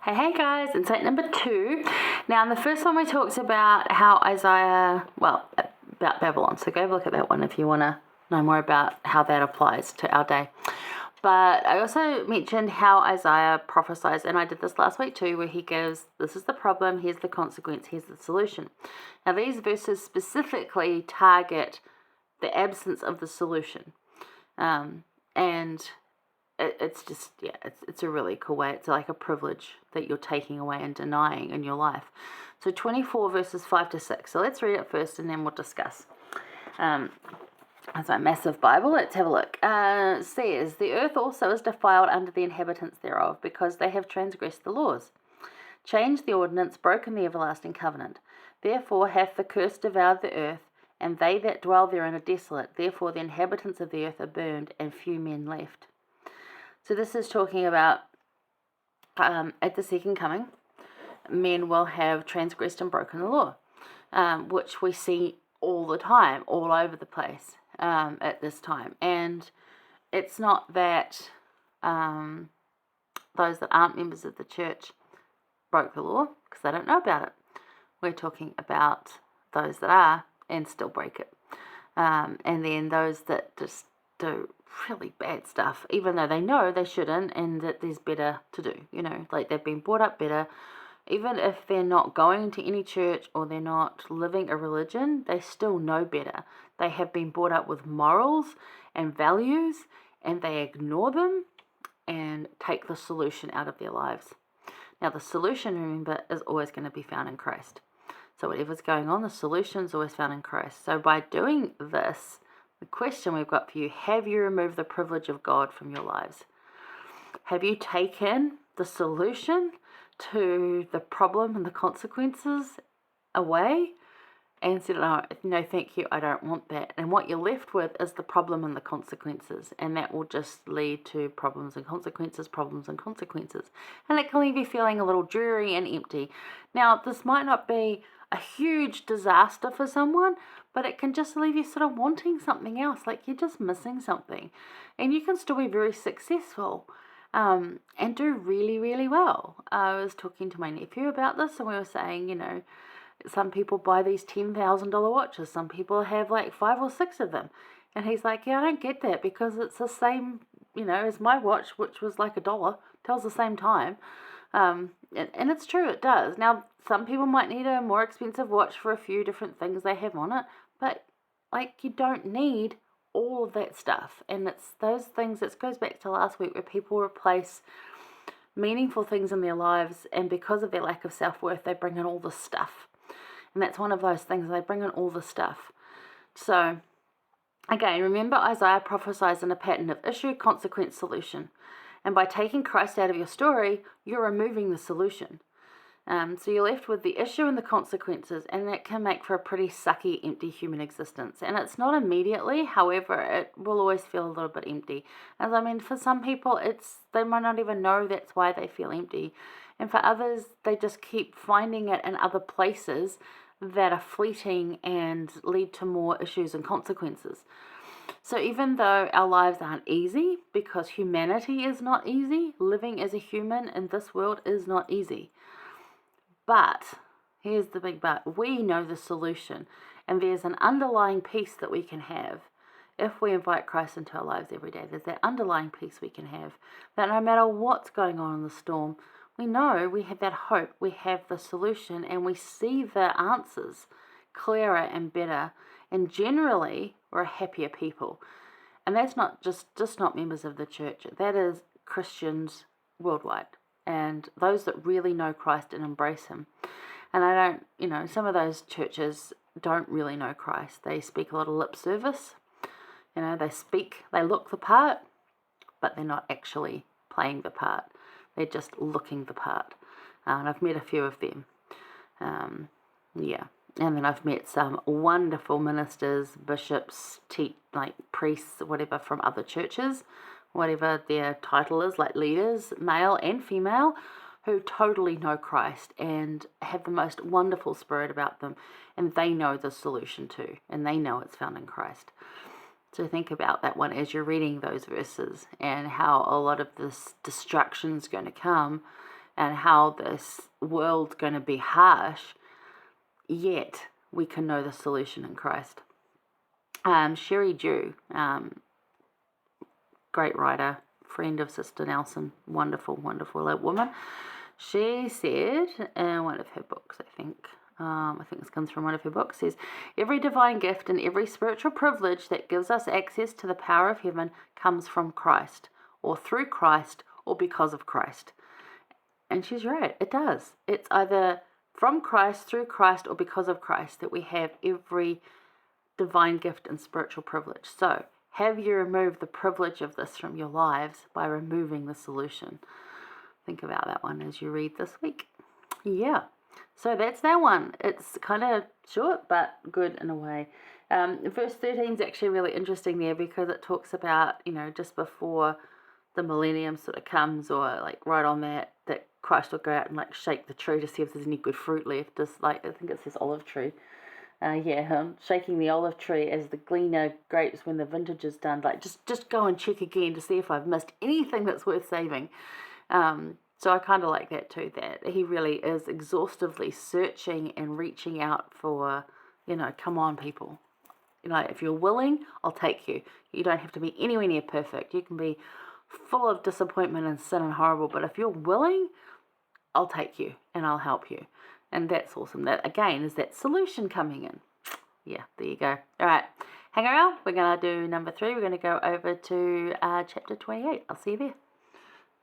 Hey guys, insight number 2. Now in the first one we talked about how about Babylon, so go have a look at that one if you want to know more about how that applies to our day. But I also mentioned how Isaiah prophesies, and I did this last week too, where he gives, this is the problem, here's the consequence, here's the solution. Now these verses specifically target the absence of the solution. And it's just, it's a really cool way. It's like a privilege that you're taking away and denying in your life. So 24 verses 5 to 6. So let's read it first and then we'll discuss. That's my massive Bible. Let's have a look. It says, the earth also is defiled under the inhabitants thereof, because they have transgressed the laws, changed the ordinance, broken the everlasting covenant. Therefore hath the curse devoured the earth, and they that dwell therein are desolate. Therefore the inhabitants of the earth are burned, and few men left. So this is talking about at the second coming, men will have transgressed and broken the law, which we see all the time, all over the place at this time. And it's not that those that aren't members of the church broke the law, because they don't know about it. We're talking about those that are and still break it. And then those that just do really bad stuff, even though they know they shouldn't, and that there's better to do, like they've been brought up better. Even if they're not going to any church or they're not living a religion, they still know better. They have been brought up with morals and values, and they ignore them and take the solution out of their lives. Now the solution, remember, is always going to be found in Christ. So whatever's going on, the solution is always found in Christ. So by doing this, the question we've got for you, have you removed the privilege of God from your lives? Have you taken the solution to the problem and the consequences away and said, no, thank you, I don't want that? And what you're left with is the problem and the consequences, and that will just lead to problems and consequences. And it can leave you feeling a little dreary and empty. Now, this might not be a huge disaster for someone, but it can just leave you sort of wanting something else, like you're just missing something. And you can still be very successful and do really, really well. I was talking to my nephew about this, and we were saying, some people buy these $10,000 watches. Some people have like 5 or 6 of them. And he's like, I don't get that, because it's the same, as my watch, which was like $1, tells the same time. And it's true, it does. Now, some people might need a more expensive watch for a few different things they have on it, but you don't need all of that stuff. And it's those things, it goes back to last week, where people replace meaningful things in their lives, and because of their lack of self-worth, they bring in all this stuff. And that's one of those things, they bring in all the stuff. So again, remember, Isaiah prophesies in a pattern of issue, consequence, solution. And by taking Christ out of your story, you're removing the solution. So you're left with the issue and the consequences, and that can make for a pretty sucky, empty human existence. And it's not immediately, however, it will always feel a little bit empty. As for some people, they might not even know that's why they feel empty. And for others, they just keep finding it in other places that are fleeting and lead to more issues and consequences. So even though our lives aren't easy, because humanity is not easy, living as a human in this world is not easy. But, here's the big but, we know the solution, and there's an underlying peace that we can have if we invite Christ into our lives every day. There's that underlying peace we can have, that no matter what's going on in the storm, we know we have that hope, we have the solution, and we see the answers clearer and better, and generally, we're a happier people. And that's not just not members of the church, that is Christians worldwide. And those that really know Christ and embrace him. And I don't, some of those churches don't really know Christ. They speak a lot of lip service. They look the part, but they're not actually playing the part. They're just looking the part. And I've met a few of them. And then I've met some wonderful ministers, bishops, priests, whatever, from other churches, whatever their title is, like leaders, male and female, who totally know Christ and have the most wonderful spirit about them, and they know the solution too, and they know it's found in Christ. So think about that one as you're reading those verses, and how a lot of this destruction is going to come and how this world's going to be harsh, yet we can know the solution in Christ. Sherry Dew, great writer, friend of Sister Nelson, wonderful, wonderful woman. She said in one of her books, I think this comes from one of her books, says, every divine gift and every spiritual privilege that gives us access to the power of heaven comes from Christ, or through Christ, or because of Christ. And she's right, it does. It's either from Christ, through Christ, or because of Christ that we have every divine gift and spiritual privilege. So, have you removed the privilege of this from your lives by removing the solution? Think about that one as you read this week. Yeah, so that's that one. It's kind of short, but good in a way. Verse 13 is actually really interesting there, because it talks about, just before the millennium sort of comes, or like right on that Christ will go out and like shake the tree to see if there's any good fruit left. Just like, I think it says olive tree. Shaking the olive tree as the gleaner grapes when the vintage is done. Like, just go and check again to see if I've missed anything that's worth saving. So I kind of like that too, that he really is exhaustively searching and reaching out for, come on, people. If you're willing, I'll take you. You don't have to be anywhere near perfect. You can be full of disappointment and sin and horrible, but if you're willing, I'll take you and I'll help you. And that's awesome. That, again, is that solution coming in. Yeah, there you go. All right, hang around. We're going to do number 3. We're going to go over to chapter 28. I'll see you there.